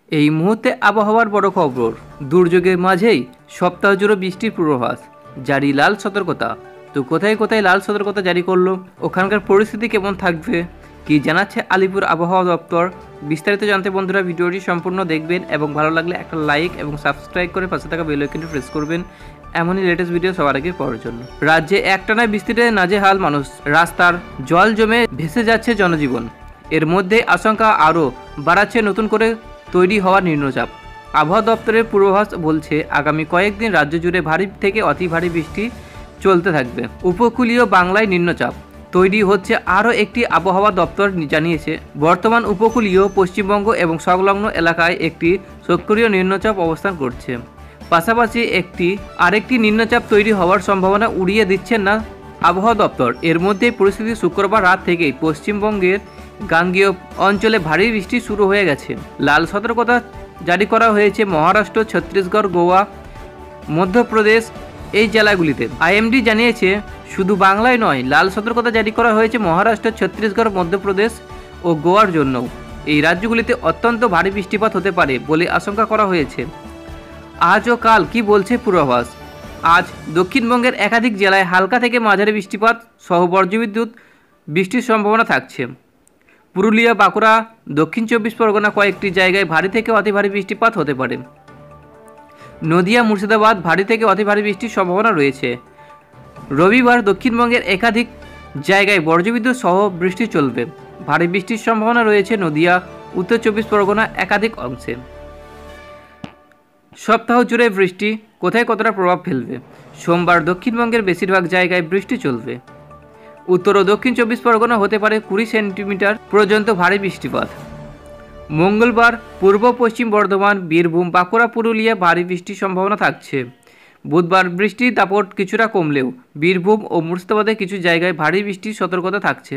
এই মুহূর্তে আবহাওয়ার বড় খবর, দুর্যোগের মাঝেই সপ্তাহ জুড়ে বৃষ্টির পূর্বাভাস, জারি লাল সতর্কতা। তো কোথায় কোথায় লাল সতর্কতা জারি করলো, ওখানকার পরিস্থিতি কেমন থাকবে, কি জানাচ্ছে আলিপুর আবহাওয়া দপ্তর, বিস্তারিত জানতে বন্ধুরা ভিডিওটি সম্পূর্ণ দেখবেন এবং ভালো লাগলে একটা লাইক এবং সাবস্ক্রাইব করে পাশে থাকা বেল আইকনটি প্রেস করবেন এমনই লেটেস্ট ভিডিও সবার আগে পাওয়ার জন্য। রাজ্যে একটানায় বৃষ্টিতে নাজেহাল মানুষ, রাস্তার জল জমে ভেসে যাচ্ছে জনজীবন। এর মধ্যে আশঙ্কা আরও বাড়াচ্ছে নতুন করে তৈরি হওয়া নিম্নচাপ। আবহাওয়া দপ্তরের পূর্বাভাস বলছে আগামী কয়েকদিন রাজ্য জুড়ে ভারী থেকে অতি ভারী বৃষ্টি চলতে থাকবে। উপকূলীয় বাংলায় নিম্নচাপ তৈরি হচ্ছে। আরও একটি আবহাওয়া দপ্তর জানিয়েছে বর্তমান উপকূলীয় পশ্চিমবঙ্গ এবং সংলগ্ন এলাকায় একটি সক্রিয় নিম্নচাপ অবস্থান করছে। পাশাপাশি আরেকটি নিম্নচাপ তৈরি হওয়ার সম্ভাবনা উড়িয়ে দিচ্ছেন না আবহাওয়া দপ্তর। এর মধ্যে পরিস্থিতি শুক্রবার রাত থেকেই পশ্চিমবঙ্গের গাঙ্গেয় অঞ্চলে ভারী বৃষ্টি শুরু হয়ে গেছে। লাল সতর্কতা জারি করা হয়েছে মহারাষ্ট্র, ছত্তিশগড়, গোয়া, মধ্যপ্রদেশ এই জেলাগুলিতে। আইএমডি জানিয়েছে শুধু বাংলায় নয়, লাল সতর্কতা জারি করা হয়েছে মহারাষ্ট্র, ছত্তিশগড়, মধ্যপ্রদেশ ও গোয়ার জন্যও। এই রাজ্যগুলিতে অত্যন্ত ভারী বৃষ্টিপাত হতে পারে বলে আশঙ্কা করা হয়েছে। আজ ও কাল কি বলছে পূর্বাভাস। আজ দক্ষিণবঙ্গের একাধিক জেলায় হালকা থেকে মাঝারি বৃষ্টিপাত সহ বজ্রবিদ্যুৎ বৃষ্টির সম্ভাবনা থাকছে। পুরুলিয়া, বাঁকুড়া, দক্ষিণ চব্বিশ পরগনা কয়েকটি জায়গায় ভারী থেকে অতি ভারী বৃষ্টিপাত হতে পারে। নদিয়া, মুর্শিদাবাদ ভারী থেকে অতি ভারী বৃষ্টির সম্ভাবনা রয়েছে। রবিবার দক্ষিণবঙ্গের একাধিক জায়গায় বজ্রবিদ্যুৎ সহ বৃষ্টি চলবে। ভারী বৃষ্টির সম্ভাবনা রয়েছে নদিয়া, উত্তর চব্বিশ পরগনা একাধিক অংশে। সপ্তাহ জুড়ে বৃষ্টি কোথায় কতটা প্রভাব ফেলবে। সোমবার দক্ষিণবঙ্গের বেশিরভাগ জায়গায় বৃষ্টি চলবে। উত্তর ও দক্ষিণ চব্বিশ পরগনা হতে পারে 20 সেন্টিমিটার পর্যন্ত ভারী বৃষ্টিপাত। মঙ্গলবার পূর্ব পশ্চিম বর্ধমান, বীরভূম, বাঁকুড়া, পুরুলিয়া ভারী বৃষ্টির সম্ভাবনা থাকছে। বুধবার বৃষ্টির দাপট কিছুটা কমলেও বীরভূম ও মুর্শিদাবাদের কিছু জায়গায় ভারী বৃষ্টির সতর্কতা থাকছে।